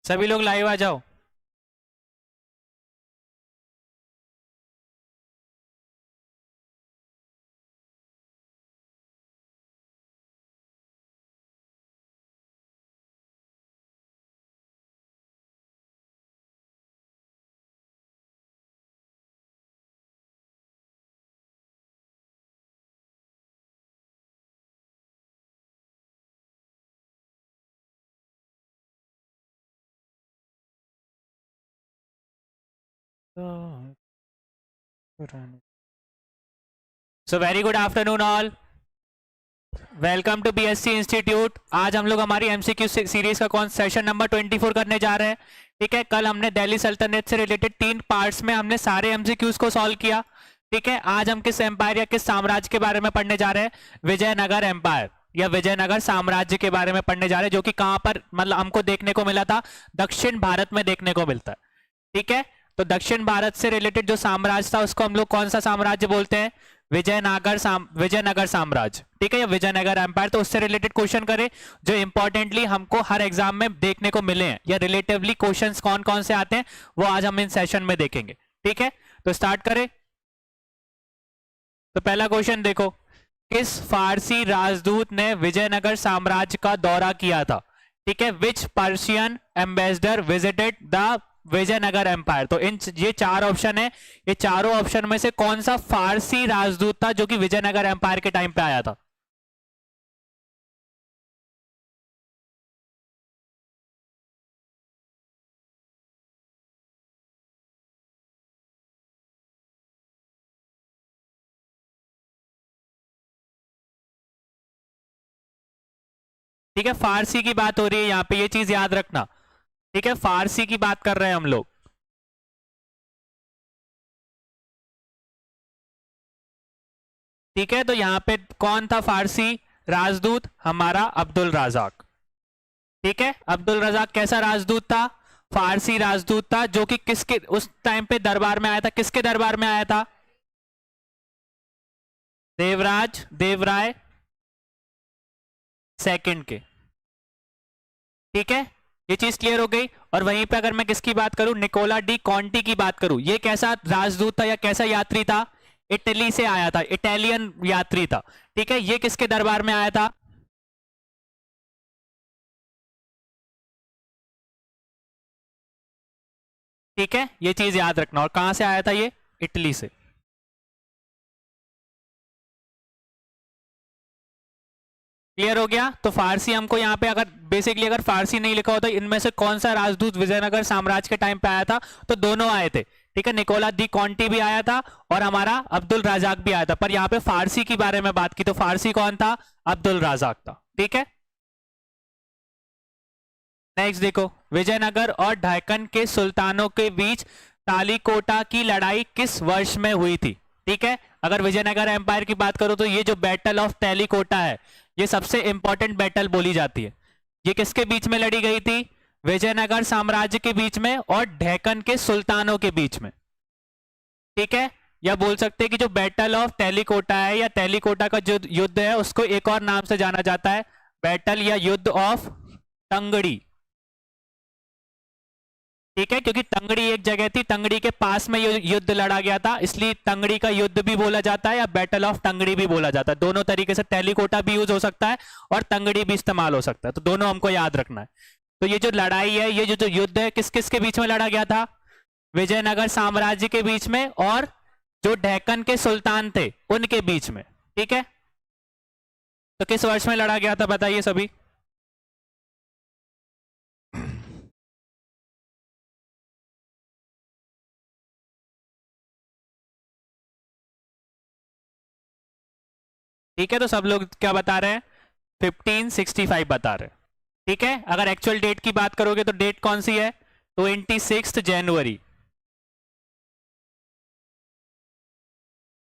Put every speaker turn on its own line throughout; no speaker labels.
सभी लोग लाइव आ जाओ। So very good afternoon all, welcome to BSc institute. आज हम लोग हमारी एमसीक्यू सीरीज का कौन सेशन नंबर 24 करने जा रहे हैं। ठीक है, कल हमने दिल्ली सल्तनत से रिलेटेड 3 पार्ट्स में हमने सारे एमसीक्यूज को सॉल्व किया। ठीक है, आज हम किस एम्पायर या किस साम्राज्य के बारे में पढ़ने जा रहे हैं? विजयनगर एम्पायर या विजयनगर साम्राज्य के बारे में पढ़ने जा रहे हैं, जो कि कहां पर मतलब हमको देखने को मिला था, दक्षिण भारत में देखने को मिलता है। ठीक है, तो दक्षिण भारत से रिलेटेड जो साम्राज्य था उसको हम लोग कौन सा साम्राज्य बोलते हैं? विजयनगर साम्राज्य। ठीक है, या विजयनगर एम्पायर। तो उससे रिलेटेड क्वेश्चन करें जो इंपॉर्टेंटली हमको हर एग्जाम में देखने को मिले हैं, या रिलेटिवली क्वेश्चंस कौन कौन से आते हैं वो आज हम इन सेशन में देखेंगे। ठीक है, तो स्टार्ट करें। तो पहला क्वेश्चन देखो, किस फारसी राजदूत ने विजयनगर साम्राज्य का दौरा किया था? ठीक है, which Persian ambassador visited the Vijayanagara empire. तो इन ये 4 ऑप्शन है, ये चारों ऑप्शन में से कौन सा फारसी राजदूत था जो कि विजयनगर एम्पायर के टाइम पे आया था? ठीक है, फारसी की बात हो रही है यहां पे, ये चीज याद रखना। ठीक है, फारसी की बात कर रहे हैं हम लोग। ठीक है, तो यहां पे कौन था फारसी राजदूत? हमारा अब्दुल रजाक। ठीक है, अब्दुल रजाक कैसा राजदूत था? फारसी राजदूत था, जो कि किसके उस टाइम पे दरबार में आया था? किसके दरबार में आया था? देवराज देवराय सेकंड के। ठीक है, ये चीज क्लियर हो गई। और वहीं पे अगर मैं किसकी बात करूं, निकोला डी कॉन्टी की बात करूं, ये कैसा राजदूत था या कैसा यात्री था? इटली से आया था, इटालियन यात्री था। ठीक है, ये किसके दरबार में आया था? ठीक है, ये चीज याद रखना। और कहां से आया था ये? इटली से। क्लियर हो गया। तो फारसी हमको यहाँ पे अगर बेसिकली अगर फारसी नहीं लिखा होता इनमें से कौन सा राजदूत विजयनगर साम्राज्य के टाइम पे आया था, तो दोनों आए थे। ठीक है, निकोला दी कॉन्टी भी आया था और हमारा अब्दुल रजाक भी आया था, पर यहाँ पे फारसी के बारे में बात की तो फारसी कौन था? अब्दुल रजाक था। ठीक है, नेक्स्ट देखो, विजयनगर और ढाकन के सुल्तानों के बीच तालीकोटा की लड़ाई किस वर्ष में हुई थी? ठीक है, अगर विजयनगर एम्पायर की बात करो तो ये जो बैटल ऑफ तालीकोटा है, ये सबसे इंपॉर्टेंट बैटल बोली जाती है। ये किसके बीच में लड़ी गई थी? विजयनगर साम्राज्य के बीच में और ढाकन के सुल्तानों के बीच में। ठीक है, या बोल सकते हैं कि जो बैटल ऑफ तालीकोटा है या तालीकोटा का जो युद्ध है उसको एक और नाम से जाना जाता है, बैटल या युद्ध ऑफ तंगड़ी। ठीक है, क्योंकि तंगड़ी एक जगह थी, तंगड़ी के पास में युद्ध लड़ा गया था, इसलिए तंगड़ी का युद्ध भी बोला जाता है या बैटल ऑफ तंगड़ी भी बोला जाता है। दोनों तरीके से टेलीकोटा भी यूज हो सकता है और तंगड़ी भी इस्तेमाल हो सकता है, तो दोनों हमको याद रखना है। तो ये जो लड़ाई है, ये जो युद्ध है, किस किस के बीच में लड़ा गया था? विजयनगर साम्राज्य के बीच में और जो ढाकन के सुल्तान थे उनके बीच में। ठीक है, तो किस वर्ष में लड़ा गया था बताइए सभी। ठीक है, तो सब लोग क्या बता रहे हैं? 1565 बता रहे हैं। ठीक है, अगर एक्चुअल डेट की बात करोगे तो डेट कौन सी है? 26 जनवरी।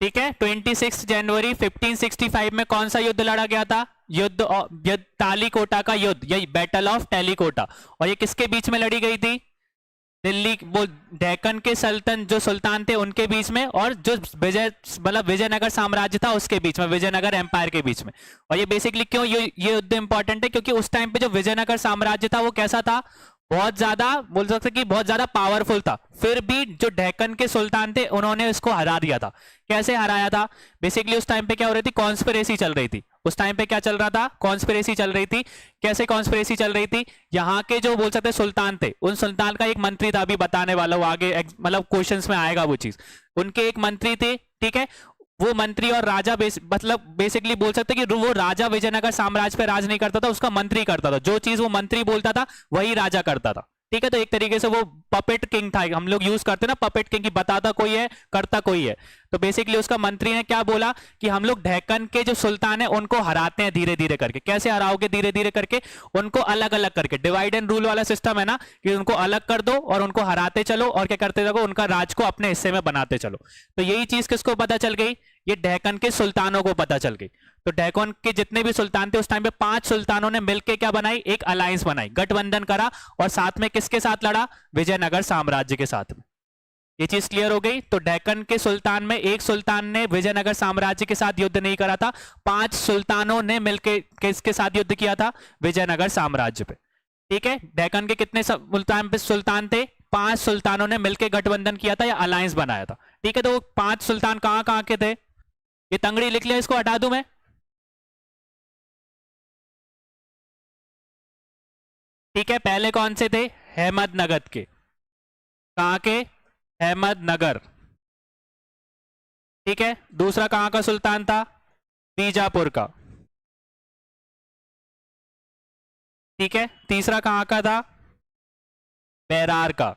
ठीक है, 26 जनवरी 1565 में कौन सा युद्ध लड़ा गया था? युद्ध तालीकोटा का युद्ध, यही बैटल ऑफ तालीकोटा। और ये किसके बीच में लड़ी गई थी? दिल्ली वो डेक्कन के सल्तन जो सुल्तान थे उनके बीच में और जो विजयनगर साम्राज्य था उसके बीच में, विजयनगर एम्पायर के बीच में। और ये बेसिकली क्यों ये युद्ध इंपॉर्टेंट है? क्योंकि उस टाइम पे जो विजयनगर साम्राज्य था वो कैसा था? बहुत ज्यादा बोल सकते कि बहुत ज्यादा पावरफुल था, फिर भी जो डेक्कन के सुल्तान थे उन्होंने इसको हरा दिया था। कैसे हराया था? बेसिकली उस टाइम पे क्या हो रही थी, कॉन्स्पिरेसी चल रही थी। उस टाइम पे क्या चल रहा था, कॉन्स्पिरेसी चल रही थी। कैसे कॉन्स्पिरेसी चल रही थी? यहाँ के जो बोल सकते सुल्तान थे, उन सुल्तान का एक मंत्री था, अभी बताने वाला हूँ आगे, मतलब क्वेश्चंस में आएगा वो चीज। उनके एक मंत्री थे, ठीक है। वो मंत्री और राजा मतलब बेसिकली बोल सकते कि वो राजा विजयनगर साम्राज्य पे राज नहीं करता था, उसका मंत्री करता था। जो चीज वो मंत्री बोलता था वही राजा करता था, ठीक है। तो एक तरीके से वो पपेट किंग था, हम लोग यूज करते ना पपेट किंग की, बताता कोई है करता कोई है। तो बेसिकली उसका मंत्री ने क्या बोला कि हम लोग ढक्कन के जो सुल्तान है उनको हराते हैं धीरे धीरे करके। कैसे हराओगे? धीरे धीरे करके, उनको अलग अलग करके, डिवाइड एंड रूल वाला सिस्टम है ना, कि उनको अलग कर दो और उनको हराते चलो, और क्या करते रहो, उनका राज को अपने हिस्से में बनाते चलो। तो यही चीज किसको पता चल गई? ये ढक्कन के सुल्तानों को पता चल गई। तो ढक्कन के जितने भी सुल्तान थे उस टाइम पे 5 सुल्तानों ने मिलकर क्या बनाई, एक अलायंस बनाई, गठबंधन करा, और साथ में किसके साथ लड़ा? विजयनगर साम्राज्य के साथ में। ये चीज क्लियर हो गई। तो ढक्कन के सुल्तान में एक सुल्तान ने विजयनगर साम्राज्य के साथ युद्ध नहीं करा था, 5 सुल्तानों ने मिलकर किसके साथ युद्ध किया था? विजयनगर साम्राज्य पे, ठीक है। ढक्कन के कितने सुल्तान थे? 5 सुल्तानों ने मिलकर गठबंधन किया था या अलायंस बनाया था, ठीक है। तो वो 5 सुल्तान कहां कहां के थे? ये तंगड़ी लिख लिया, इसको हटा दूं मैं? ठीक है, पहले कौन से थे? अहमदनगर के। कहां के? अहमदनगर, ठीक है। दूसरा कहां का सुल्तान था? बीजापुर का, ठीक है। तीसरा कहां का था? बेरार का।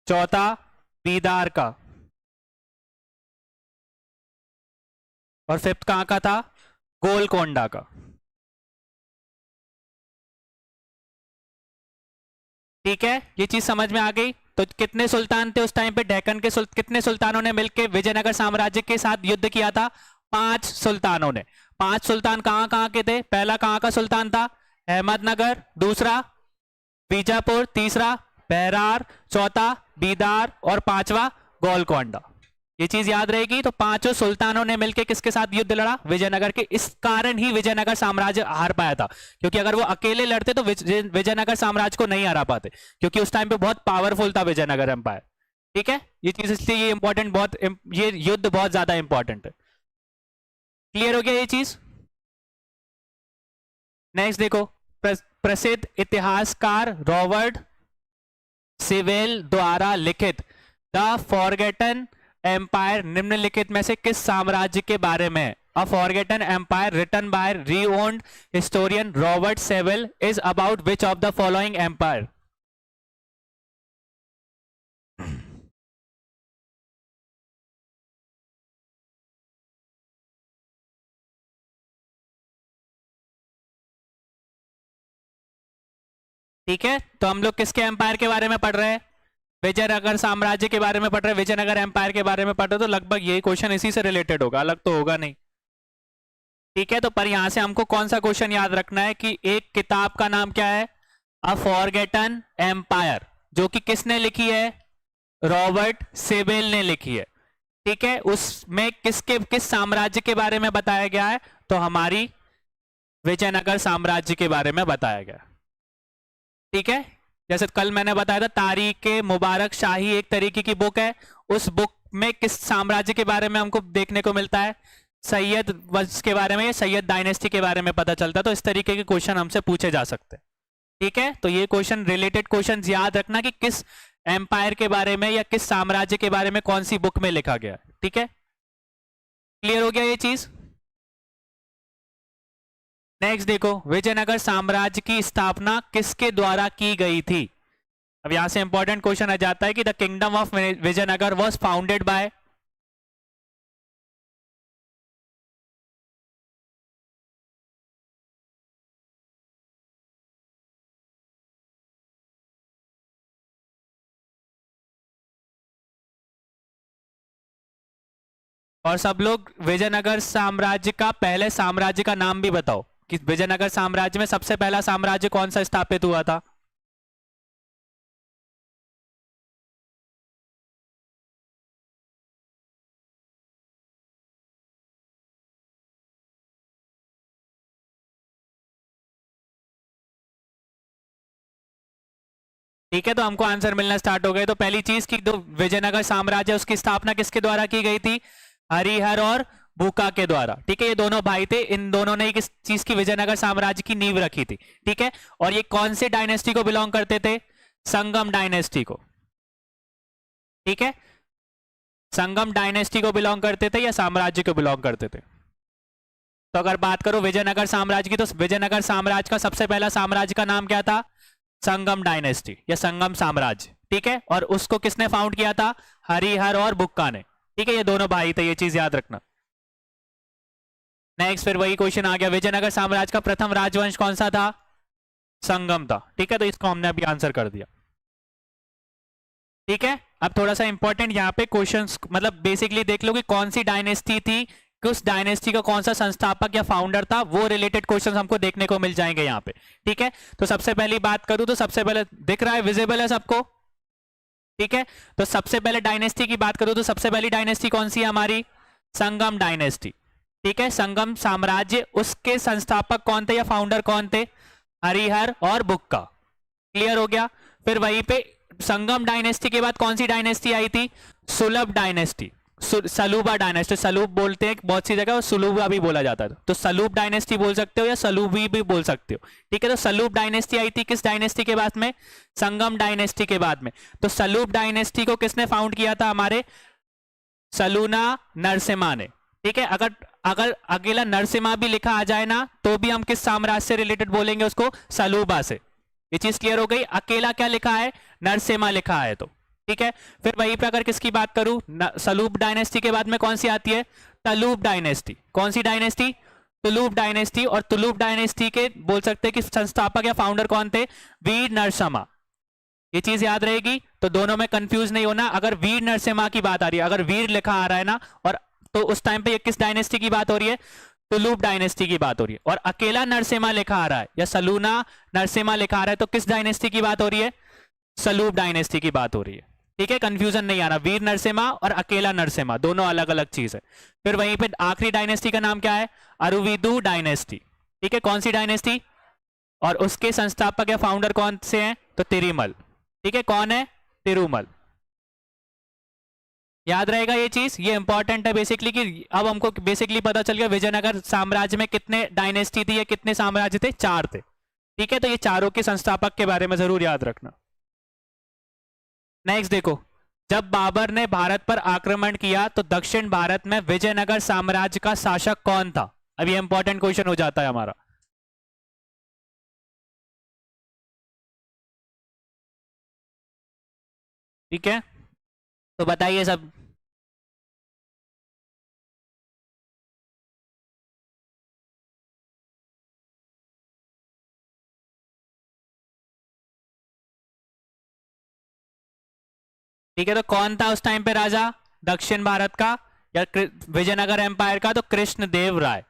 चौथा बीदार का। और फिफ्थ कहां का था? गोलकोंडा का, ठीक है। ये चीज समझ में आ गई। तो कितने सुल्तान थे उस टाइम पे? ढक्कन के कितने सुल्तानों ने मिलकर विजयनगर साम्राज्य के साथ युद्ध किया था? 5 सुल्तानों ने। 5 सुल्तान कहां कहां के थे? पहला कहां का सुल्तान था? अहमदनगर। दूसरा बीजापुर। तीसरा बहरार। चौथा बीदार। और पांचवा गोलकोंडा। ये चीज याद रहेगी। तो पांचों सुल्तानों ने मिलकर किसके साथ युद्ध लड़ा? विजयनगर के। इस कारण ही विजयनगर साम्राज्य हार पाया था, क्योंकि अगर वो अकेले लड़ते तो विजयनगर साम्राज्य को नहीं हरा पाते, क्योंकि उस टाइम पे बहुत पावरफुल था विजयनगर एम्पायर, ठीक है। ये चीज इसलिए ये इंपॉर्टेंट, बहुत ये युद्ध बहुत ज्यादा इंपॉर्टेंट है। क्लियर हो गया ये चीज? नेक्स्ट देखो, प्रसिद्ध इतिहासकार रॉबर्ट सिवेल द्वारा लिखित द फॉरगेटन एम्पायर निम्नलिखित में से किस साम्राज्य के बारे में है? A forgotten empire written by renowned historian Robert Sewell is about which of the following empire? ठीक है, तो हम लोग किसके एम्पायर के बारे में पढ़ रहे हैं? विजयनगर साम्राज्य के बारे में पढ़ रहे हैं, विजयनगर एम्पायर के बारे में पढ़ रहे हो, तो लगभग यही क्वेश्चन इसी से रिलेटेड होगा, अलग तो होगा नहीं, ठीक है। तो पर यहां से हमको कौन सा क्वेश्चन याद रखना है कि एक किताब का नाम क्या है? अ फॉरगेटन एम्पायर, जो कि किसने लिखी है? रॉबर्ट सेबेल ने लिखी है, ठीक है। उसमें किस साम्राज्य के बारे में बताया गया है? तो हमारी विजयनगर साम्राज्य के बारे में बताया गया, ठीक है। जैसे कल मैंने बताया था तारीख मुबारक शाही एक तरीके की बुक है, उस बुक में किस साम्राज्य के बारे में हमको देखने को मिलता है? सैयद वंश के बारे में या सैयद डायनेस्टी के बारे में पता चलता है। तो इस तरीके के क्वेश्चन हमसे पूछे जा सकते हैं, ठीक है। तो ये क्वेश्चन रिलेटेड क्वेश्चन याद रखना कि किस एम्पायर के बारे में या किस साम्राज्य के बारे में कौन सी बुक में लिखा गया है, ठीक है। क्लियर हो गया ये चीज? नेक्स्ट देखो, विजयनगर साम्राज्य की स्थापना किसके द्वारा की गई थी? अब यहां से इंपॉर्टेंट क्वेश्चन आ जाता है कि the kingdom of Vijayanagar was founded by. और सब लोग विजयनगर साम्राज्य का पहले साम्राज्य का नाम भी बताओ कि विजयनगर साम्राज्य में सबसे पहला साम्राज्य कौन सा स्थापित हुआ था? ठीक है, तो हमको आंसर मिलना स्टार्ट हो गए। तो पहली चीज की जो विजयनगर साम्राज्य उसकी स्थापना किसके द्वारा की गई थी? हरिहर और भूका के द्वारा। ठीक है, ये दोनों भाई थे, इन दोनों ने किस चीज की विजयनगर साम्राज्य की नींव रखी थी। ठीक है, और ये कौन से डायनेस्टी को बिलोंग करते थे? संगम डायनेस्टी को। ठीक है, संगम डायनेस्टी को बिलोंग करते थे या साम्राज्य को बिलोंग करते थे? तो अगर बात करो विजयनगर साम्राज्य की, तो विजयनगर साम्राज्य का सबसे पहला साम्राज्य का नाम क्या था? संगम डायनेस्टी या संगम साम्राज्य। ठीक है, और उसको किसने फाउंड किया था? हरिहर और बुक्का ने। ठीक है, ये दोनों भाई थे, ये चीज याद रखना। नेक्स्ट फिर वही क्वेश्चन आ गया, विजयनगर साम्राज्य का प्रथम राजवंश कौन सा था? संगम था। ठीक है, तो इसको हमने अभी आंसर कर दिया। ठीक है, अब थोड़ा सा इंपॉर्टेंट यहाँ पे क्वेश्चंस, मतलब बेसिकली देख लो कि कौन सी डायनेस्टी थी, उस डायनेस्टी का कौन सा संस्थापक या फाउंडर था, वो रिलेटेड क्वेश्चंस हमको देखने को मिल जाएंगे यहाँ पे। ठीक है, तो सबसे पहली बात करूं तो सबसे पहले दिख रहा है, विजिबल है सबको? ठीक है, तो सबसे पहले डायनेस्टी की बात करूं तो सबसे पहली डायनेस्टी कौन सी है हमारी? संगम डायनेस्टी। ठीक है, संगम साम्राज्य, उसके संस्थापक कौन थे या फाउंडर कौन थे? हरिहर और बुक्का। क्लियर हो गया। फिर वहीं पे संगम डायनेस्टी के बाद कौन सी डायनेस्टी आई थी? सुलभ डायनेस्टी, सलूबा डायनेस्टी। सलूब बोलते हैं बहुत सी जगह, और सुलूबा भी बोला जाता है, तो सलूब डायनेस्टी बोल सकते हो या सलूबी भी बोल सकते हो। ठीक है, तो सलूब डायनेस्टी आई थी किस डायनेस्टी के बाद में? संगम डायनेस्टी के बाद में। तो सलूब डायनेस्टी को किसने फाउंड किया था? हमारे सलूना नरसिम्हा ने। ठीक है, अगर अगर अकेला नरसिम्हा भी लिखा आ जाए ना, तो भी हम किस साम्राज्य से रिलेटेड बोलेंगे उसको? सलूबा से। ये चीज क्लियर हो गई। अकेला क्या लिखा है? नरसिम्हा लिखा है तो। ठीक है, फिर वहीं पे अगर किसकी बात करूं, सलूब डायनेस्टी के बाद में कौन सी आती है? तुलूब डायनेस्टी। कौन सी डायनेस्टी? तुलूब डायनेस्टी। और तुलूब डायनेस्टी के बोल सकते हैं कि संस्थापक या फाउंडर कौन थे? वीर नरसिम्हा। ये चीज याद रहेगी, तो दोनों में कंफ्यूज नहीं होना। अगर वीर नरसिम्हा की बात आ रही है, अगर वीर लिखा आ रहा है ना, और तो उस टाइम पे ये किस डायनेस्टी की बात हो रही है? तुलूब डायनेस्टी की बात हो रही है। और अकेला नरसिम्हा लिखा आ रहा है या सलूना नरसिम्हा लिखा आ रहा है, तो किस डायनेस्टी की बात हो रही है? सलूब डायनेस्टी की बात हो रही है। ठीक है, कंफ्यूजन नहीं आना, वीर नरसिम्हा और अकेला नरसिम्हा दोनों अलग अलग चीज है। फिर वहीं पे आखिरी डायनेस्टी का नाम क्या है? अरुविदु डायनेस्टी। ठीक है, कौन सी डायनेस्टी? और उसके संस्थापक या फाउंडर कौन से हैं? तो तिरुमल। ठीक है, कौन है? तिरुमल। याद रहेगा ये चीज, ये इंपॉर्टेंट है बेसिकली, कि अब हमको बेसिकली पता चल गया विजयनगर साम्राज्य में कितने डायनेस्टी थी या कितने साम्राज्य थे? 4 थे। ठीक है, तो ये चारों के संस्थापक के बारे में जरूर याद रखना। नेक्स्ट देखो, जब बाबर ने भारत पर आक्रमण किया तो दक्षिण भारत में विजयनगर साम्राज्य का शासक कौन था? अब ये इंपॉर्टेंट क्वेश्चन हो जाता है हमारा। ठीक है, तो बताइए सब। ठीक है, तो कौन था उस टाइम पे राजा दक्षिण भारत का या विजयनगर एम्पायर का? तो कृष्णदेव राय।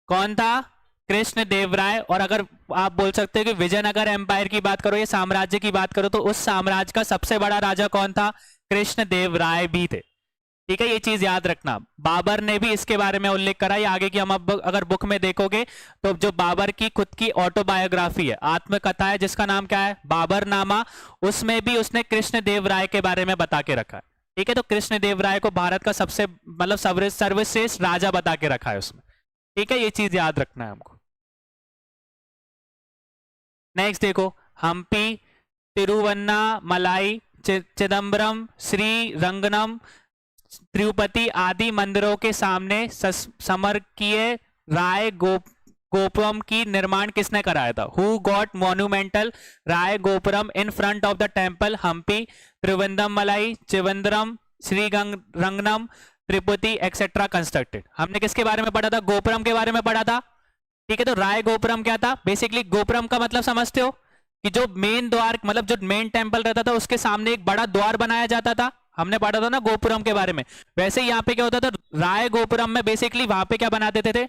कौन था? कृष्णदेव राय। और अगर आप बोल सकते हो कि विजयनगर एम्पायर की बात करो या साम्राज्य की बात करो, तो उस साम्राज्य का सबसे बड़ा राजा कौन था? कृष्णदेव राय भी थे। ठीक है, ये चीज याद रखना। बाबर ने भी इसके बारे में उल्लेख करा है आगे की, हम अब अगर बुक में देखोगे तो जो बाबर की खुद की ऑटोबायोग्राफी है, आत्मकथा है, जिसका नाम क्या है? बाबरनामा, उसमें भी उसने कृष्णदेव राय के बारे में बता के रखा है। ठीक है, तो कृष्णदेव राय को भारत का सबसे मतलब सर्वश्रेष्ठ राजा बता के रखा है उसमें। ठीक है, ये चीज याद रखना है हमको। नेक्स्ट देखो, हम्पी, तिरुवन्नामलाई, चिदम्बरम, श्री रंगनम, तिरुपति आदि मंदिरों के सामने समरकीय राय गोपुरम की निर्माण किसने कराया था? Who got monumental Raya gopuram in front of the temple Hampi, Tiruvannamalai, Chidambaram, Srirangam, Tirupati etcetera constructed? हमने किसके बारे में पढ़ा था? गोपुरम के बारे में पढ़ा था। ठीक है, तो राय गोपुरम क्या था? बेसिकली गोपुरम का मतलब समझते हो कि जो मेन द्वार, मतलब जो मेन टेम्पल रहता था उसके सामने एक बड़ा द्वार बनाया जाता था। हमने पढ़ा था ना गोपुरम के बारे में। वैसे ही यहाँ पे क्या होता था? राय गोपुरम में बेसिकली वहां पे क्या बना देते थे?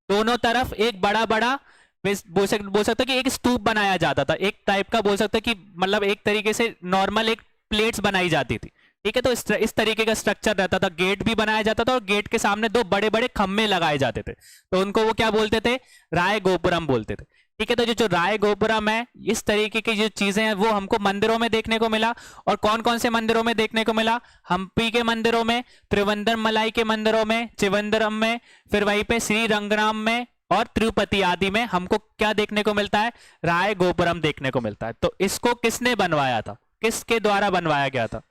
दोनों तरफ एक बड़ा बड़ा बोल सकते कि एक स्तूप बनाया जाता था, एक टाइप का बोल सकते कि मतलब एक तरीके से नॉर्मल एक प्लेट्स बनाई जाती थी। ठीक है, तो इस तरीके का स्ट्रक्चर रहता था। गेट भी बनाया जाता था और गेट के सामने 2 बड़े बड़े खम्भे लगाए जाते थे, तो उनको वो क्या बोलते थे? राय गोपुरम बोलते थे। ठीक है, तो जो राय गोपुरम है, इस तरीके की जो चीजें हैं वो हमको मंदिरों में देखने को मिला। और कौन कौन से मंदिरों में देखने को मिला? हम्पी के मंदिरों में, त्रिवंद्रमलाई के मंदिरों में, चिवंदरम में, फिर वहीं पे श्री रंगराम में और तिरुपति आदि में हमको क्या देखने को मिलता है? राय गोपुरम देखने को मिलता है। तो इसको किसने बनवाया था, किसके द्वारा बनवाया गया था?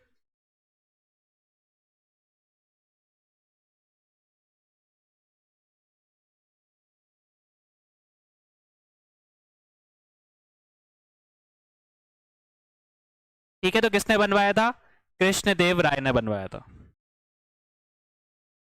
ठीक है, तो किसने बनवाया था? कृष्णदेव राय ने बनवाया था।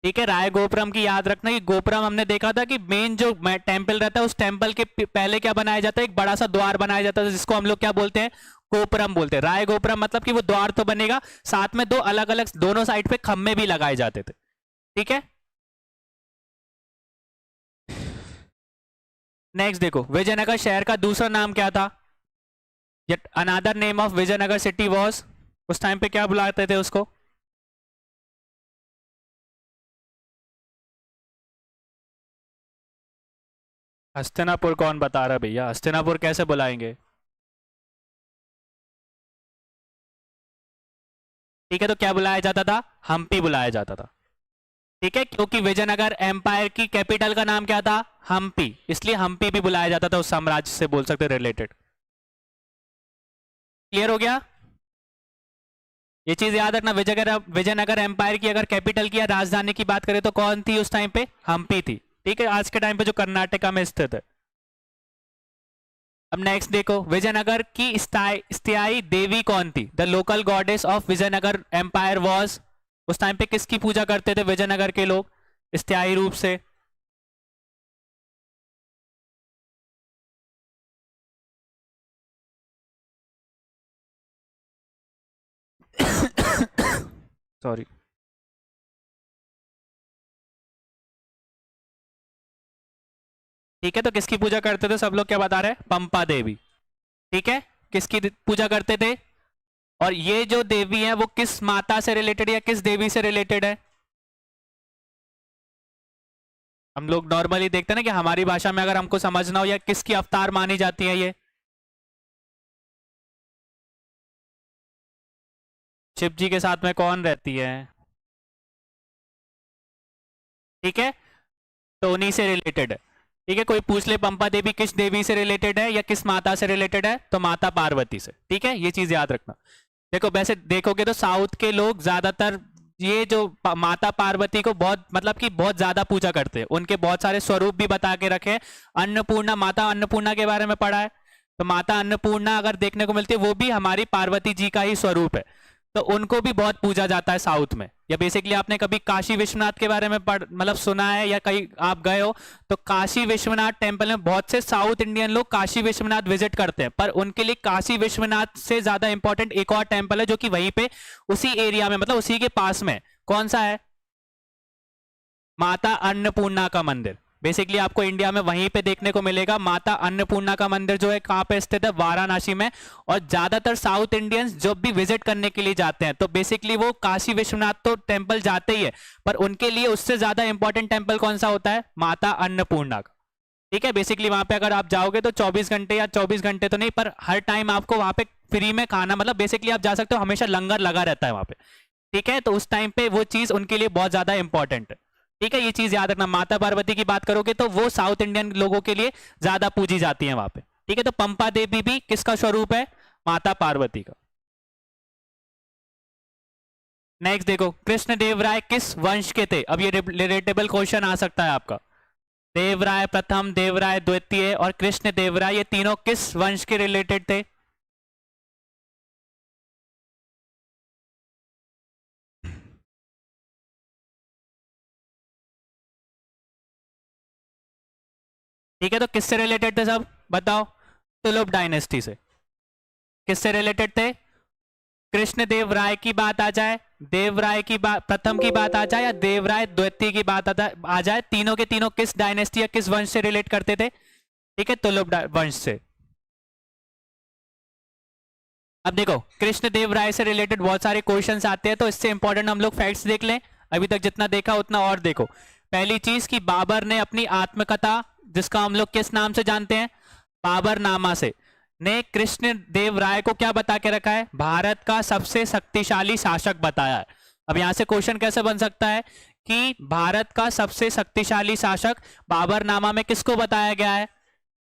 ठीक है, राय गोपुरम की याद रखना कि गोपुरम हमने देखा था कि मेन जो टेंपल रहता है उस टेंपल के पहले क्या बनाया जाता है? एक बड़ा सा द्वार बनाया जाता है जिसको हम लोग क्या बोलते हैं? गोपुरम बोलते हैं। राय गोपुरम मतलब कि वो द्वार तो बनेगा, साथ में दो अलग अलग दोनों साइड पे खम्भे भी लगाए जाते थे। ठीक है, नेक्स्ट देखो, विजयनगर शहर का दूसरा नाम क्या था? Yet another name of Vijayanagar city was, उस टाइम पे क्या बुलाते थे उसको? हस्तिनापुर कौन बता रहा है भैया? हस्तिनापुर कैसे बुलाएंगे? ठीक है, तो क्या बुलाया जाता था? हम्पी बुलाया जाता था। ठीक है, क्योंकि विजयनगर एम्पायर की कैपिटल का नाम क्या था? हम्पी, इसलिए हम्पी भी बुलाया जाता था, उस साम्राज्य से बोल सकते रिलेटेड। क्लियर हो गया? ये चीज याद रखना, विजयनगर एम्पायर की अगर कैपिटल की या राजधानी की बात करें तो कौन थी उस टाइम पे? हम्पी थी। ठीक है, आज के टाइम पे जो कर्नाटका में स्थित है। अब नेक्स्ट देखो, विजयनगर की स्थायी देवी कौन थी? The local goddess of Vijayanagar empire was, उस टाइम पे किसकी पूजा करते थे विजयनगर के लोग स्थायी रूप से? सॉरी। ठीक है, तो किसकी पूजा करते थे सब लोग, क्या बता रहे हैं? पंपा देवी। ठीक है, किसकी पूजा करते थे? और ये जो देवी है वो किस माता से रिलेटेड या किस देवी से रिलेटेड है? हम लोग नॉर्मली देखते हैं ना कि हमारी भाषा में अगर हमको समझना हो, या किसकी अवतार मानी जाती है ये? शिव जी के साथ में कौन रहती है? ठीक है, तो उन्हीं से रिलेटेड है। ठीक है, कोई पूछ ले पंपा देवी किस देवी से रिलेटेड है या किस माता से रिलेटेड है, तो माता पार्वती से। ठीक है, ये चीज याद रखना। देखो, वैसे देखोगे तो साउथ के लोग ज्यादातर ये जो माता पार्वती को बहुत मतलब कि बहुत ज्यादा पूजा करते हैं, उनके बहुत सारे स्वरूप भी बता के रखे हैं। अन्नपूर्णा, माता अन्नपूर्णा के बारे में पढ़ा है, तो माता अन्नपूर्णा अगर देखने को मिलती है वो भी हमारी पार्वती जी का ही स्वरूप है, तो उनको भी बहुत पूजा जाता है साउथ में। या बेसिकली आपने कभी काशी विश्वनाथ के बारे में पढ़ मतलब सुना है या कहीं आप गए हो, तो काशी विश्वनाथ टेम्पल में बहुत से साउथ इंडियन लोग काशी विश्वनाथ विजिट करते हैं, पर उनके लिए काशी विश्वनाथ से ज्यादा इंपॉर्टेंट एक और टेम्पल है जो कि वहीं पे उसी एरिया में मतलब उसी के पास में, कौन सा है? माता अन्नपूर्णा का मंदिर। बेसिकली आपको इंडिया में वहीं पे देखने को मिलेगा। माता अन्नपूर्णा का मंदिर जो है कहाँ पे स्थित है? वाराणसी में। और ज्यादातर साउथ इंडियंस जब भी विजिट करने के लिए जाते हैं तो बेसिकली वो काशी विश्वनाथ तो टेम्पल जाते ही है, पर उनके लिए उससे ज्यादा इंपॉर्टेंट टेम्पल कौन सा होता है? माता अन्नपूर्णा का। ठीक है, बेसिकली वहां पे अगर आप जाओगे तो 24 घंटे या 24 घंटे तो नहीं, पर हर टाइम आपको वहां पे फ्री में खाना मतलब बेसिकली आप जा सकते हो, हमेशा लंगर लगा रहता है वहां पे। ठीक है, तो उस टाइम पे वो चीज उनके लिए बहुत ज्यादा इंपॉर्टेंट है। ठीक है, ये चीज याद रखना। माता पार्वती की बात करोगे तो वो साउथ इंडियन लोगों के लिए ज्यादा पूजी जाती है वहां पे। ठीक है, तो पंपा देवी भी किसका स्वरूप है? माता पार्वती का। नेक्स्ट देखो, कृष्णदेव राय किस वंश के थे? अब ये रिलेटेबल क्वेश्चन आ सकता है आपका। देवराय प्रथम, देवराय द्वितीय और कृष्ण देवराय, ये तीनों किस वंश के रिलेटेड थे? ठीक है, तो किससे रिलेटेड थे सब बताओ? तुलुप डायनेस्टी से। किससे रिलेटेड थे? कृष्णदेव राय की बात आ जाए, देवराय की बात प्रथम की बात आ जाए, या देवराय द्वितीय की बात आ जाए, तीनों के तीनों किस डायनेस्टी या किस वंश से रिलेट करते थे? ठीक है, तुलुप वंश से। अब देखो, कृष्णदेव राय से रिलेटेड बहुत सारे क्वेश्चंस आते हैं, तो इससे इंपॉर्टेंट हम लोग फैक्ट्स देख लें। अभी तक जितना देखा उतना और देखो। पहली चीज कि बाबर ने अपनी आत्मकथा, जिसका हम लोग किस नाम से जानते हैं? बाबरनामा से ने कृष्ण देव राय को क्या बता के रखा है? भारत का सबसे शक्तिशाली शासक बताया है। अब यहां से क्वेश्चन कैसे बन सकता है कि भारत का सबसे शक्तिशाली शासक बाबरनामा में किसको बताया गया है?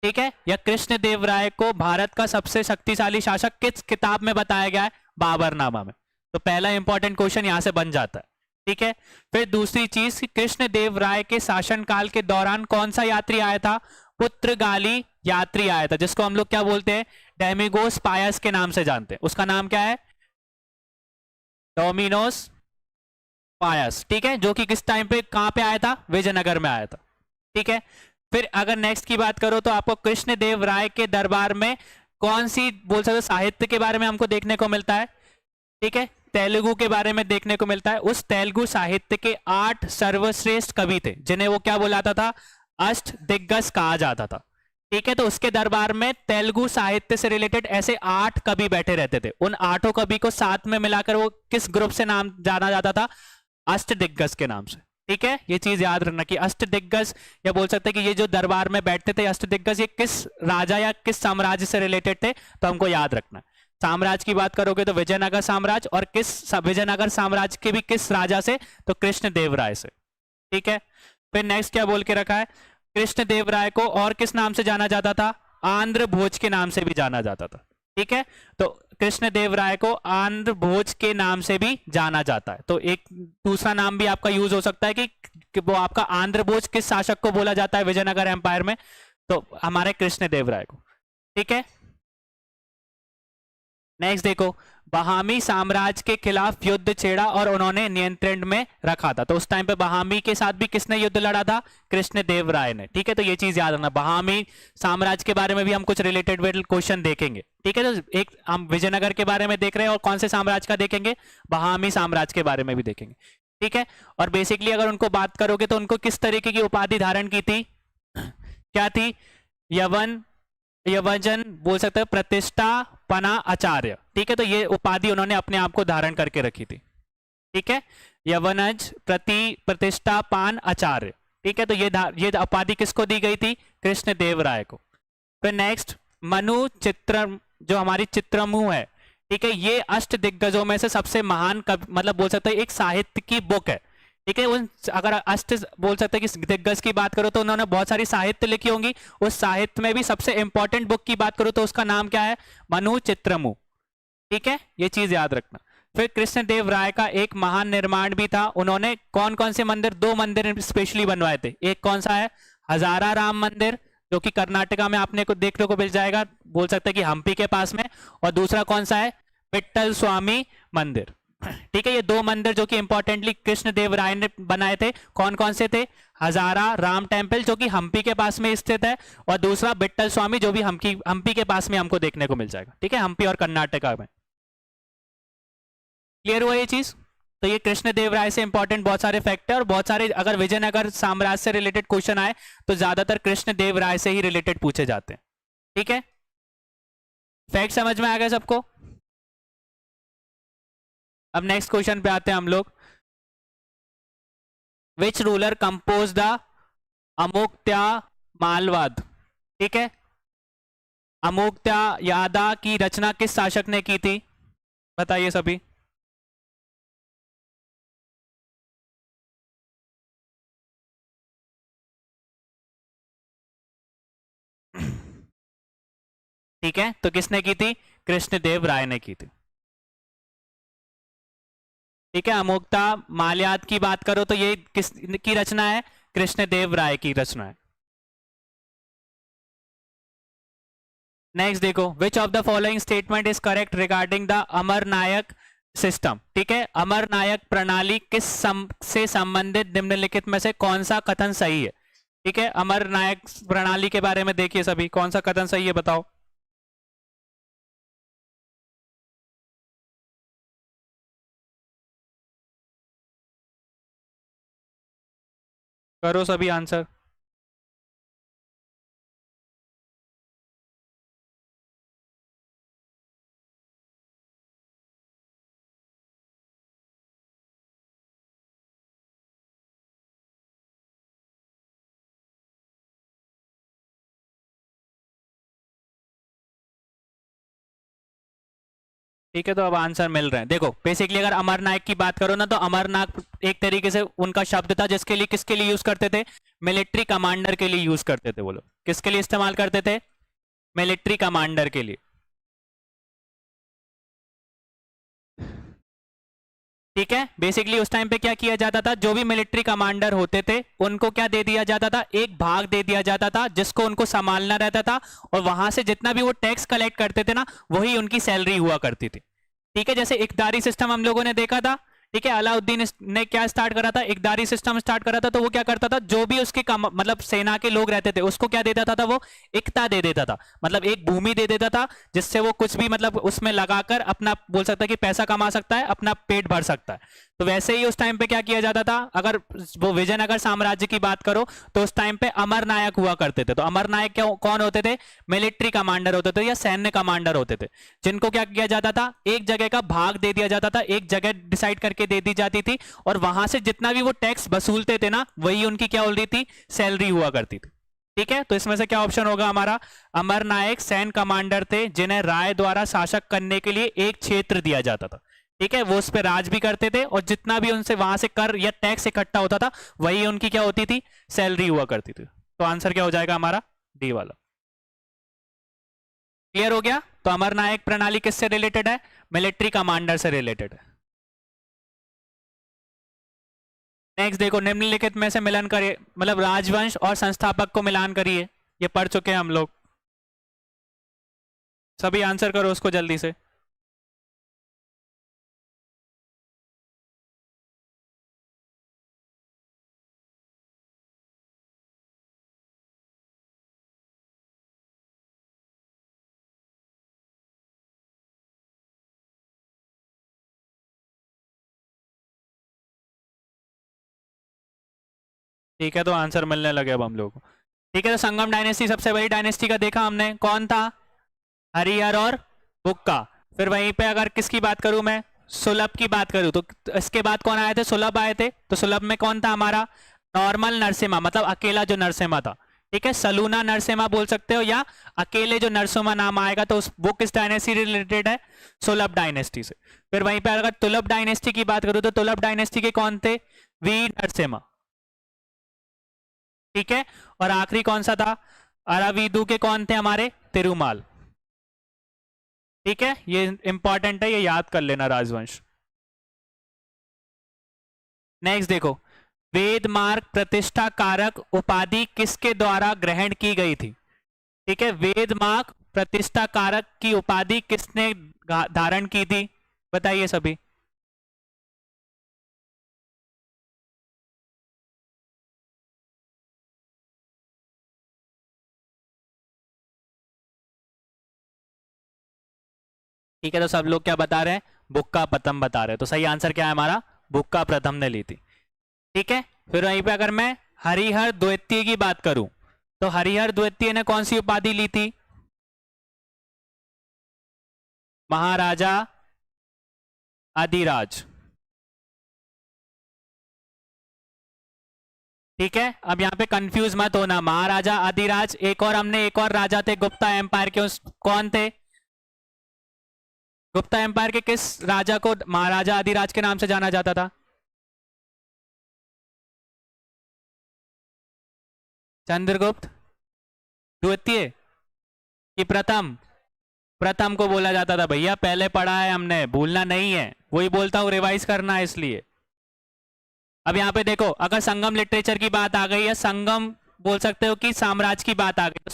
ठीक है, या कृष्ण देव राय को भारत का सबसे शक्तिशाली शासक किस किताब में बताया गया है? बाबरनामा में। तो पहला इंपॉर्टेंट क्वेश्चन यहां से बन जाता है। ठीक है, फिर दूसरी चीज, कृष्ण देव राय के शासनकाल के दौरान कौन सा यात्री आया था? पुर्तगाली यात्री आया था, जिसको हम लोग क्या बोलते हैं? डेमिगोस पायस के नाम से जानते हैं। उसका नाम क्या है? डोमिनोस पायस। ठीक है, जो कि किस टाइम पे कहां पे आया था? विजयनगर में आया था। ठीक है, फिर अगर नेक्स्ट की बात करो तो आपको कृष्ण देव राय के दरबार में कौन सी बोल सकते साहित्य के बारे में हमको देखने को मिलता है? ठीक है, तेलुगु के बारे में देखने को मिलता है। उस तेलुगु साहित्य के 8 सर्वश्रेष्ठ कवि थे, जिन्हें वो क्या बुलाता था? अष्ट दिग्गज कहा जाता था। ठीक है, तो उसके दरबार में तेलुगु साहित्य से रिलेटेड ऐसे 8 कवि बैठे रहते थे। उन 8 कवि को साथ में मिलाकर वो किस ग्रुप से नाम जाना जाता था? अष्ट दिग्गज के नाम से। ठीक है, ये चीज याद रखना कि अष्ट दिग्गज, या बोल सकते हैं कि ये जो दरबार में बैठते थे अष्ट दिग्गज, ये किस राजा या किस साम्राज्य से रिलेटेड थे? तो हमको याद रखना है। साम्राज्य की बात करोगे तो विजयनगर साम्राज्य, और किस विजयनगर साम्राज्य के भी किस राजा से? तो कृष्ण देव राय से। ठीक है, फिर नेक्स्ट क्या बोल के रखा है? कृष्ण देव राय को और किस नाम से जाना जाता था? आंध्र भोज के नाम से भी जाना जाता था। ठीक है, तो कृष्ण देव राय को आंध्र भोज के नाम से भी जाना जाता है। तो एक दूसरा नाम भी आपका यूज हो सकता है कि वो आपका आंध्र भोज किस शासक को बोला जाता है विजयनगर एम्पायर में? तो हमारे कृष्ण देव राय को। ठीक है, नेक्स्ट देखो, बहामी साम्राज्य के खिलाफ युद्ध छेड़ा और उन्होंने नियंत्रण में रखा था। तो उस टाइम पे बहामी के साथ भी किसने युद्ध लड़ा था? कृष्ण देव राय ने। ठीक है, तो ये चीज याद रखना। बहामी साम्राज्य के बारे में भी हम कुछ रिलेटेड क्वेश्चन देखेंगे। ठीक है, तो एक हम विजयनगर के बारे में देख रहे हैं, और कौन से साम्राज्य का देखेंगे? बहामी साम्राज्य के बारे में भी देखेंगे। ठीक है, और बेसिकली अगर उनको बात करोगे तो उनको किस तरीके की उपाधि धारण की थी? क्या थी? यवन यवनजन बोल सकते हैं, प्रतिष्ठा पना आचार्य। ठीक है, तो ये उपाधि उन्होंने अपने आप को धारण करके रखी थी। ठीक है, यवनज प्रतिष्ठा पान आचार्य। ठीक है, तो ये उपाधि किसको दी गई थी? कृष्ण देव राय को। फिर नेक्स्ट, मनु चित्र, जो हमारी चित्रमुह है। ठीक है, ये अष्ट दिग्गजों में से सबसे महान मतलब बोल सकते हैं एक साहित्य की बुक है। ठीक है, उन अगर अष्ट बोल सकते हैं कि दिग्गज की बात करो तो उन्होंने बहुत सारी साहित्य लिखी होंगी। उस साहित्य में भी सबसे इंपॉर्टेंट बुक की बात करो तो उसका नाम क्या है? मनु चित्रमुह। ठीक है, ये चीज याद रखना। फिर कृष्ण देव राय का एक महान निर्माण भी था। उन्होंने कौन कौन से मंदिर? 2 मंदिर स्पेशली बनवाए थे। एक कौन सा है? हजारा राम मंदिर, जो कि कर्नाटका में आपने को देखने को मिल जाएगा, बोल सकते हैं कि हम्पी के पास में। और दूसरा कौन सा है? विट्ठल स्वामी मंदिर। ठीक है, ये 2 मंदिर जो कि इंपॉर्टेंटली कृष्ण देव राय ने बनाए थे। कौन कौन से थे? हजारा राम टेम्पल, जो कि हम्पी के पास में स्थित है, और दूसरा विट्ठल स्वामी, जो भी हम्पी के पास में हमको देखने को मिल जाएगा। ठीक है, हम्पी और कर्नाटका में। क्लियर हुआ ये चीज? तो ये कृष्ण देव राय से इंपॉर्टेंट बहुत सारे फैक्टर, और बहुत सारे अगर विजयनगर साम्राज्य से रिलेटेड क्वेश्चन आए तो ज्यादातर कृष्ण देव राय से ही रिलेटेड पूछे जाते हैं। ठीक है, फैक्ट समझ में आ गया सबको? अब नेक्स्ट क्वेश्चन पे आते हैं हम लोग। Which ruler compose the Amuktamalyada? ठीक है, अमोक्त्या यादा की रचना किस शासक ने की थी? बताइए सभी। ठीक है, तो किसने की थी? कृष्ण देव राय ने की थी। ठीक है, अमोक्ता माल्याद की बात करो तो ये किस की रचना है? कृष्ण देव राय की रचना है। नेक्स्ट देखो, which of the following statement is correct regarding the Amar Nayak system? ठीक है, अमर नायक प्रणाली से संबंधित निम्नलिखित में से कौन सा कथन सही है? ठीक है, अमर नायक प्रणाली के बारे में देखिए सभी, कौन सा कथन सही है बताओ। करो सभी आंसर। ठीक है, तो अब आंसर मिल रहे हैं। देखो बेसिकली अगर अमरनायक की बात करो ना, तो अमरनायक एक तरीके से उनका शब्द था जिसके लिए किसके लिए यूज करते थे, मिलिट्री कमांडर के लिए यूज करते थे वो लोग। किसके लिए इस्तेमाल करते थे, मिलिट्री कमांडर के लिए। ठीक है, बेसिकली उस टाइम पे क्या किया जाता था, जो भी मिलिट्री कमांडर होते थे उनको क्या दे दिया जाता था, एक भाग दे दिया जाता था जिसको उनको संभालना रहता था, और वहां से जितना भी वो टैक्स कलेक्ट करते थे ना, वही उनकी सैलरी हुआ करती थी। ठीक है, जैसे इकदारी सिस्टम हम लोगों ने देखा था। ठीक है, अलाउद्दीन ने क्या स्टार्ट करा था, इकदारी सिस्टम स्टार्ट करा था। तो वो क्या करता था, जो भी उसके मतलब सेना के लोग रहते थे उसको क्या दे देता था, वो इक्ता दे देता था, मतलब एक भूमि दे देता था जिससे वो कुछ भी मतलब उसमें लगाकर अपना बोल सकता है कि पैसा कमा सकता है, अपना पेट भर सकता है। तो वैसे ही उस टाइम पे क्या किया जाता था, अगर वो विजयनगर साम्राज्य की बात करो तो उस टाइम पे अमरनायक हुआ करते थे। तो अमरनायक क्या कौन होते थे, मिलिट्री कमांडर होते थे या सैन्य कमांडर होते थे, जिनको क्या किया जाता था, एक जगह का भाग दे दिया जाता था, एक जगह डिसाइड करके दे दी जाती थी, और वहां से जितना भी वो टैक्स वसूलते थे ना, वही उनकी क्या हो रही थी, सैलरी हुआ करती थी। ठीक है, तो इसमें से क्या ऑप्शन होगा हमारा, अमरनायक सैन्य कमांडर थे जिन्हें राय द्वारा शासक करने के लिए एक क्षेत्र दिया जाता था। ठीक है, वो उस पर राज भी करते थे, और जितना भी उनसे वहां से कर या टैक्स इकट्ठा होता था, वही उनकी क्या होती थी, सैलरी हुआ करती थी। तो आंसर क्या हो जाएगा हमारा, डी वाला। क्लियर हो गया। तो अमरनायक प्रणाली किससे रिलेटेड है, मिलिट्री कमांडर से रिलेटेड है। नेक्स्ट देखो, निम्नलिखित में से मिलन करिए, मतलब राजवंश और संस्थापक को मिलान करिए। ये पढ़ चुके हैं हम लोग, सभी आंसर करो उसको जल्दी से। ठीक है, तो आंसर मिलने लगे अब हम लोग को। ठीक है, तो संगम डायनेस्टी सबसे बड़ी डायनेस्टी का देखा हमने, कौन था, हरिहर और बुक्का। फिर वहीं पे अगर किसकी बात करूं मैं, सुलभ की बात करूं, तो इसके बाद कौन आए थे, सुलभ आए थे। तो सुलभ में कौन था हमारा, नॉर्मल नरसिम्हा, मतलब अकेला जो नरसिम्हा था। ठीक है, सलूना नरसिम्हा बोल सकते हो, या अकेले जो नरसिम्हा नाम आएगा, तो वो किस डायनेस्टी रिलेटेड है, सुलभ डायनेस्टी से। फिर वहीं पे अगर तुलभ डायनेस्टी की बात करूं, तो तुलभ डायनेस्टी के कौन थे, वीर नरसिम्हा। ठीक है, और आखिरी कौन सा था, अराविदु के कौन थे हमारे, तिरुमाल। ठीक है, ये इंपॉर्टेंट है, ये याद कर लेना राजवंश। नेक्स्ट देखो, वेद मार्ग प्रतिष्ठा कारक उपाधि किसके द्वारा ग्रहण की गई थी। ठीक है, वेद मार्ग प्रतिष्ठा कारक की उपाधि किसने धारण की थी, बताइए सभी। ठीक है, तो सब लोग क्या बता रहे हैं, बुक्का प्रथम बता रहे हैं। तो सही आंसर क्या है हमारा, बुक्का प्रथम ने ली थी। ठीक है, फिर वहीं पे अगर मैं हरिहर द्वितीय की बात करूं, तो हरिहर द्वितीय ने कौन सी उपाधि ली थी, महाराजा अधिराज। ठीक है, अब यहाँ पे कंफ्यूज मत होना, महाराजा अधिराज, एक और हमने एक और राजा थे गुप्ता एम्पायर के, उस कौन थे, गुप्ता एम्पायर के किस राजा को महाराजा अधिराज के नाम से जाना जाता था, चंद्रगुप्त द्वितीय कि प्रथम, प्रथम को बोला जाता था भैया, पहले पढ़ा है हमने, भूलना नहीं है, वही बोलता हूं रिवाइज करना है इसलिए। अब यहाँ पे देखो, अगर संगम लिटरेचर की बात आ गई, या संगम बोल सकते हो कि साम्राज्य की बात आ गई, तो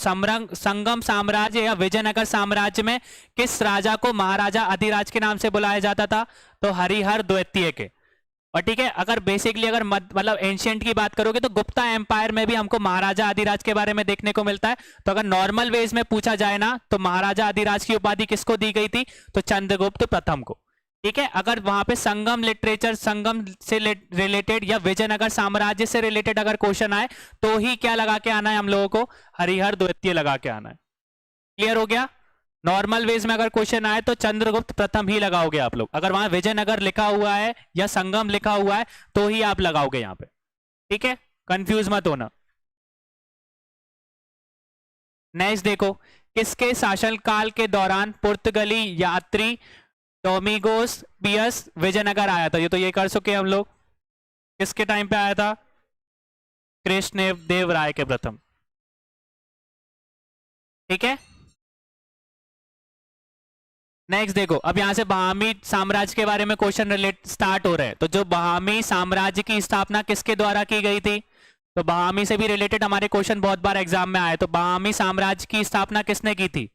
संगम साम्राज्य या विजयनगर साम्राज्य में किस राजा को महाराजा अधिराज के नाम से बुलाया जाता था, तो हरिहर द्वितीय के। और ठीक है, अगर बेसिकली अगर मतलब एंशियंट की बात करोगे, तो गुप्ता एम्पायर में भी हमको महाराजा अधिराज के बारे में देखने को मिलता है। तो अगर नॉर्मल वेज में पूछा जाए ना, तो महाराजा अधिराज की उपाधि किसको दी गई थी, तो चंद्रगुप्त प्रथम को। ठीक है, अगर वहां पे संगम लिटरेचर, संगम से रिलेटेड या विजयनगर साम्राज्य से रिलेटेड अगर क्वेश्चन आए, तो ही क्या लगा के आना है हम लोगों को, हरिहर द्वितीय लगा के आना है। क्लियर हो गया। नॉर्मल वेज में अगर क्वेश्चन आए तो चंद्रगुप्त प्रथम ही लगाओगे आप लोग, अगर वहां विजयनगर लिखा हुआ है या संगम लिखा हुआ है तो ही आप लगाओगे यहां पे। ठीक है, कंफ्यूज मत होना। नेक्स्ट देखो, किसके शासनकाल के दौरान पुर्तगाली यात्री डोमिगोस पियस विजयनगर आया था, ये तो ये कर चुके हम लोग। किसके टाइम पे आया था? कृष्ण देव राय के प्रथम। ठीक है, नेक्स्ट देखो, अब यहां से बहामी साम्राज्य के बारे में क्वेश्चन रिलेट स्टार्ट हो रहे हैं। तो जो बहामी साम्राज्य की स्थापना किसके द्वारा की गई थी? तो बहामी से भी रिलेटेड हमारे क्वेश्चन बहुत बार एग्जाम में आए। तो बहामी साम्राज्य की स्थापना किसने की थी?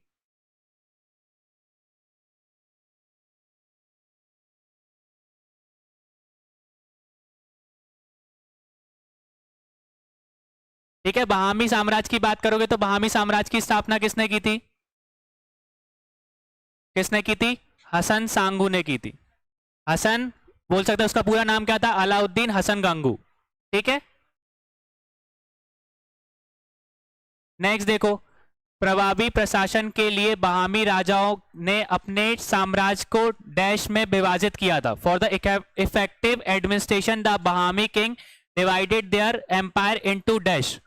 ठीक है, बहामी साम्राज्य की बात करोगे तो बहामी साम्राज्य की स्थापना किसने की थी? किसने की थी? हसन सांगू ने की थी। हसन, बोल सकते हैं उसका पूरा नाम क्या था? अलाउद्दीन हसन गंगू। ठीक है, नेक्स्ट देखो, प्रभावी प्रशासन के लिए बहामी राजाओं ने अपने साम्राज्य को डैश में विभाजित किया था। For the effective administration the Bahmani king divided their empire into dash.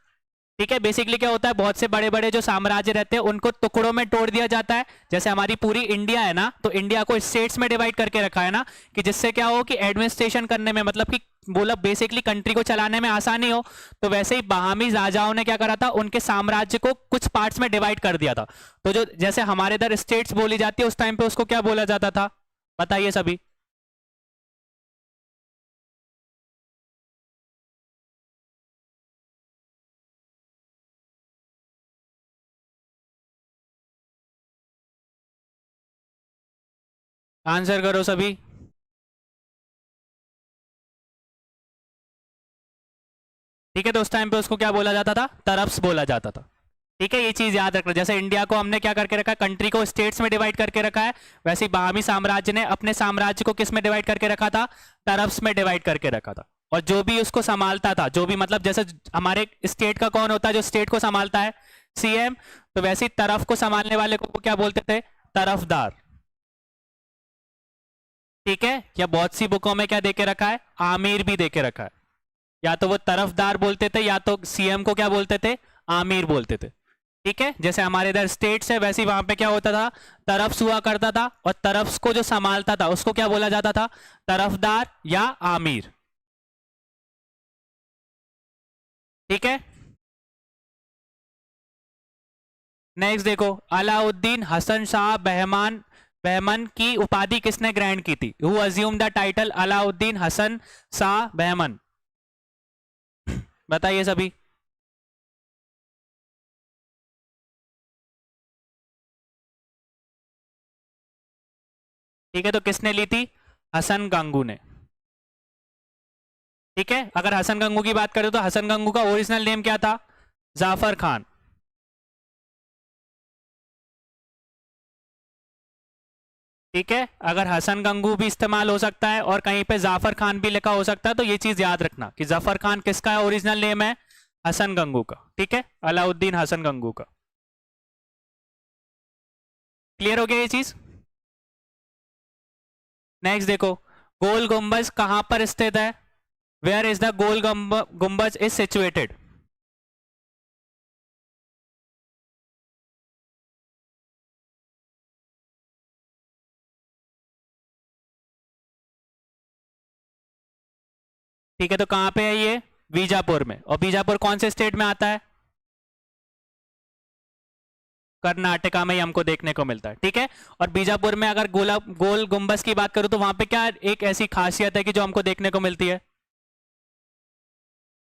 ठीक है, बेसिकली क्या होता है, बहुत से बड़े बड़े जो साम्राज्य रहते हैं उनको टुकड़ों में तोड़ दिया जाता है। जैसे हमारी पूरी इंडिया है ना, तो इंडिया को स्टेट्स में डिवाइड करके रखा है ना, कि जिससे क्या हो कि एडमिनिस्ट्रेशन करने में, मतलब कि बोला बेसिकली कंट्री को चलाने में आसानी हो। तो वैसे ही बहामी राजाओं ने क्या करा था, उनके साम्राज्य को कुछ पार्ट्स में डिवाइड कर दिया था। तो जो जैसे हमारे इधर स्टेट्स बोली जाती है, उस टाइम पे उसको क्या बोला जाता था? बताइए सभी। आंसर करो सभी। ठीक है, तो उस टाइम पे उसको क्या बोला जाता था? तरफ्स बोला जाता था। ठीक है, ये चीज याद रखना। जैसे इंडिया को हमने क्या करके रखा है, कंट्री को स्टेट्स में डिवाइड करके रखा है, वैसे ही बहामी साम्राज्य ने अपने साम्राज्य को किस में डिवाइड करके रखा था? तरफ्स में डिवाइड करके रखा था। और जो भी उसको संभालता था, जो भी मतलब जैसे हमारे स्टेट का कौन होता है जो स्टेट को संभालता है? सीएम। तो वैसे ही तरफ को संभालने वाले को क्या बोलते थे? तरफदार। ठीक है, या बहुत सी बुकों में क्या देके रखा है? आमिर भी देके रखा है। या तो वो तरफदार बोलते थे, या तो सीएम को क्या बोलते थे? आमिर बोलते थे। ठीक है, जैसे हमारे इधर स्टेट्स है, वैसे ही वहां पे क्या होता था? तरफ्स हुआ करता था, और तरफ्स को जो संभालता था उसको क्या बोला जाता था? तरफदार या आमिर। ठीक है, नेक्स्ट देखो, अलाउद्दीन हसन शाह बहमान बहमन की उपाधि किसने ग्रहण की थी? Who assume the title Alauddin Hasan Shah Bahman? बताइए सभी। ठीक है, तो किसने ली थी? हसन गंगू ने। ठीक है, अगर हसन गंगू की बात करें तो हसन गंगू का ओरिजिनल नेम क्या था? जाफर खान। ठीक है, अगर हसन गंगू भी इस्तेमाल हो सकता है और कहीं पे जाफर खान भी लिखा हो सकता है, तो ये चीज याद रखना कि जाफर खान किसका ओरिजिनल नेम है? हसन गंगू का। ठीक है, अलाउद्दीन हसन गंगू का। क्लियर हो गया ये चीज? नेक्स्ट देखो, गोल गुंबज कहां पर स्थित है? वेयर इज द गोल गुंबज इज सिचुएटेड? ठीक है, तो कहां पे है ये? बीजापुर में। और बीजापुर कौन से स्टेट में आता है? कर्नाटका में ही हमको देखने को मिलता है। ठीक है, और बीजापुर में अगर गोल गुंबज की बात करूं तो वहां पे क्या एक ऐसी खासियत है कि जो हमको देखने को मिलती है?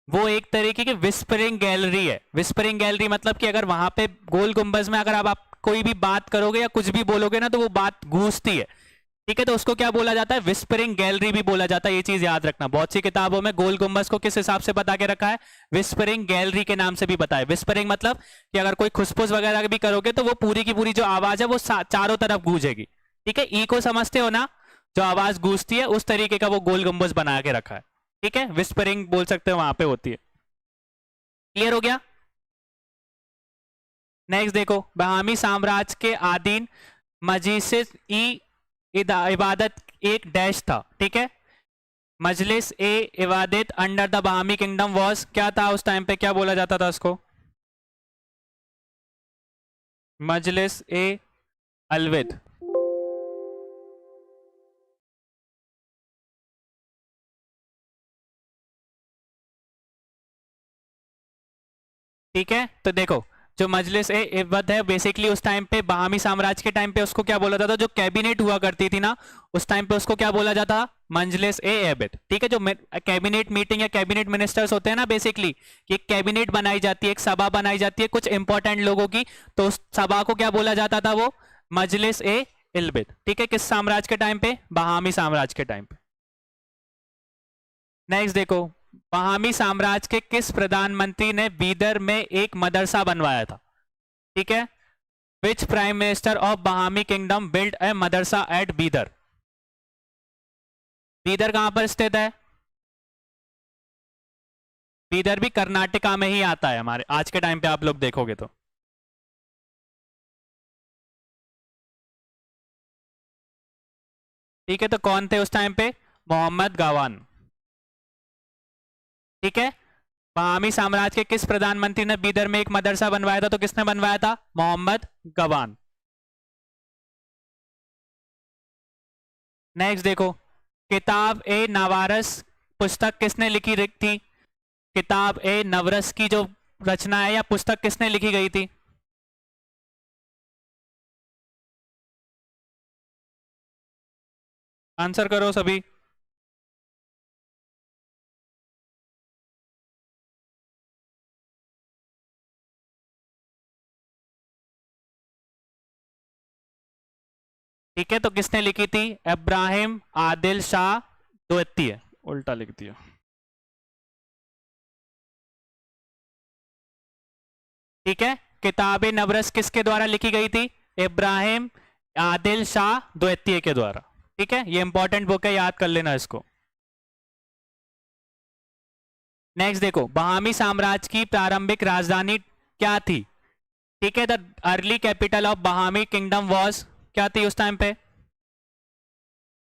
वो एक तरीके की विस्परिंग गैलरी है। विस्परिंग गैलरी मतलब कि अगर वहां पे गोल गुंबज में अगर आप कोई भी बात करोगे या कुछ भी बोलोगे ना, तो वो बात गूंजती है। ठीक है, तो उसको क्या बोला जाता है? विस्परिंग गैलरी भी बोला जाता है। ये चीज याद रखना, बहुत सी किताबों में गोल गुंबज को किस हिसाब से बता के रखा है? विस्परिंग गैलरी के नाम से भी बताया। विस्परिंग मतलब कि अगर कोई खुसफुस वगैरह भी करोगे तो वो पूरी की पूरी जो आवाज है वो चारों तरफ गूंजेगी। ठीक है, ई को समझते हो ना, जो आवाज गूंजती है, उस तरीके का वो गोल गुंबज बना के रखा है। ठीक है, विस्परिंग बोल सकते हो, वहां पे होती है। क्लियर हो गया? नेक्स्ट देखो, बहामी साम्राज्य के आधीन मजीसिस ई इबादत एक डैश था। ठीक है, मजलिस ए इबादत अंडर द बहामी किंगडम वॉज क्या था उस टाइम पे? क्या बोला जाता था उसको? मजलिस ए अलविद। ठीक है, तो देखो जो मजलिस ए इब्बत है बेसिकली उस टाइम पे बहामी साम्राज्य के टाइम पे उसको क्या बोला जाता था, जो कैबिनेट हुआ करती थी ना उस टाइम पे उसको क्या बोला जाता, मजलिस ए इब्बत। ठीक है, जो कैबिनेट मीटिंग या कैबिनेट मिनिस्टर्स होते हैं ना बेसिकली, कि एक कैबिनेट बनाई जाती है, एक सभा बनाई जाती है कुछ इंपॉर्टेंट लोगों की, तो उस सभा को क्या बोला जाता था, वो मजलिस ए इल्बित। ठीक है, किस साम्राज्य के टाइम पे, बहामी साम्राज्य के टाइम पे। नेक्स्ट देखो, बहामी साम्राज्य के किस प्रधानमंत्री ने बीदर में एक मदरसा बनवाया था। ठीक है, which prime minister of Bahmani kingdom build a madrasa at Bidar. Bidar कहां पर स्थित है, बीदर भी कर्नाटका में ही आता है हमारे आज के टाइम पे, आप लोग देखोगे तो। ठीक है, तो कौन थे उस टाइम पे, मोहम्मद गावान। ठीक है, बहामी साम्राज्य के किस प्रधानमंत्री ने बीदर में एक मदरसा बनवाया था, तो किसने बनवाया था, मोहम्मद गवान। नेक्स्ट देखो, किताब ए नवारस पुस्तक किसने लिखी थी, किताब ए नवरस की जो रचना है या पुस्तक किसने लिखी गई थी। आंसर करो सभी। ठीक है, तो किसने लिखी थी, इब्राहिम आदिल शाह द्वितीय, उल्टा लिख दिया। ठीक है, किताब नवरस किसके द्वारा लिखी गई थी, इब्राहिम आदिल शाह द्वितीय के द्वारा। ठीक है, ये इंपॉर्टेंट बुक है, याद कर लेना इसको। नेक्स्ट देखो, बहामी साम्राज्य की प्रारंभिक राजधानी क्या थी। ठीक है, the early capital of Bahmani kingdom was, क्या थी उस टाइम पे।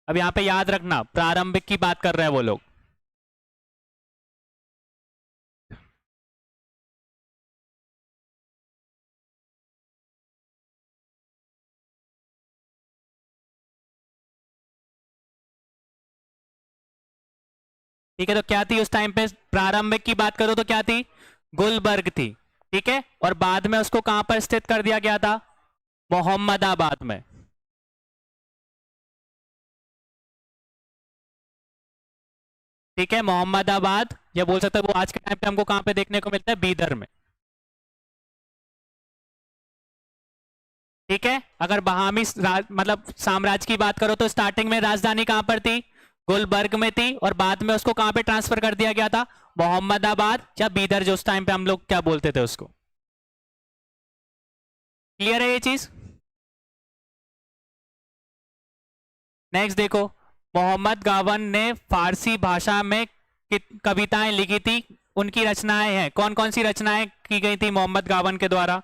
अब यहां पे याद रखना प्रारंभिक की बात कर रहे हैं वो लोग। ठीक है, तो क्या थी उस टाइम पे, प्रारंभिक की बात करो तो क्या थी, गुलबर्ग थी। ठीक है, और बाद में उसको कहां पर स्थित कर दिया गया था, मोहम्मदाबाद में। ठीक है, मोहम्मदाबाद, या बोल सकते हैं वो आज के टाइम पे हमको कहां पे देखने को मिलता है, बीदर में। ठीक है, अगर बहामी मतलब साम्राज्य की बात करो तो स्टार्टिंग में राजधानी कहां पर थी, गुलबर्ग में थी, और बाद में उसको कहां पे ट्रांसफर कर दिया गया था, मोहम्मदाबाद या बीदर, जो उस टाइम पे हम लोग क्या बोलते थे उसको। क्लियर है ये चीज। नेक्स्ट देखो, मोहम्मद गावन ने फारसी भाषा में कविताएं लिखी थी, उनकी रचनाएं हैं, कौन कौन सी रचनाएं की गई थी मोहम्मद गावन के द्वारा।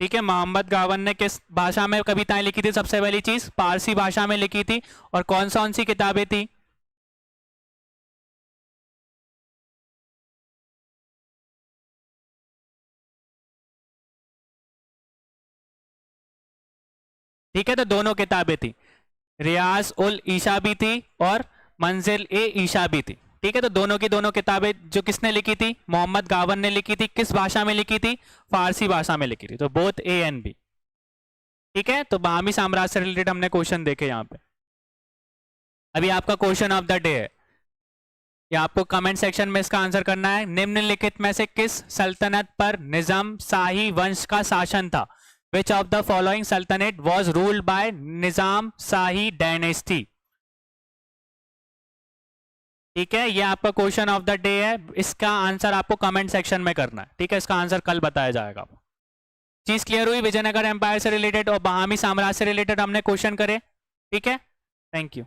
ठीक है, मोहम्मद गावन ने किस भाषा में कविताएं लिखी थी, सबसे पहली चीज पारसी भाषा में लिखी थी, और कौन सी किताबें थी। ठीक है, तो दोनों किताबें थी, रियाज उल ईशा भी थी और मंजिल ए ईशा भी थी। ठीक है, तो दोनों की दोनों किताबें जो किसने लिखी थी, मोहम्मद गावन ने लिखी थी, किस भाषा में लिखी थी, फारसी भाषा में लिखी थी, तो बोथ ए एंड बी। ठीक है, तो बहामी साम्राज्य से रिलेटेड हमने क्वेश्चन देखे यहाँ पे। अभी आपका क्वेश्चन ऑफ द डे है, या आपको कमेंट सेक्शन में इसका आंसर करना है, निम्नलिखित में से किस सल्तनत पर निजाम शाही वंश का शासन था, विच ऑफ द फॉलोइंग सल्तनत was ruled by Nizam shahi dynasty. ठीक है, ये आपका क्वेश्चन ऑफ द डे है, इसका आंसर आपको कमेंट सेक्शन में करना है। ठीक है, इसका आंसर कल बताया जाएगा। चीज क्लियर हुई, विजयनगर एम्पायर से रिलेटेड और बहामी साम्राज्य से रिलेटेड हमने क्वेश्चन करे। ठीक है, थैंक यू।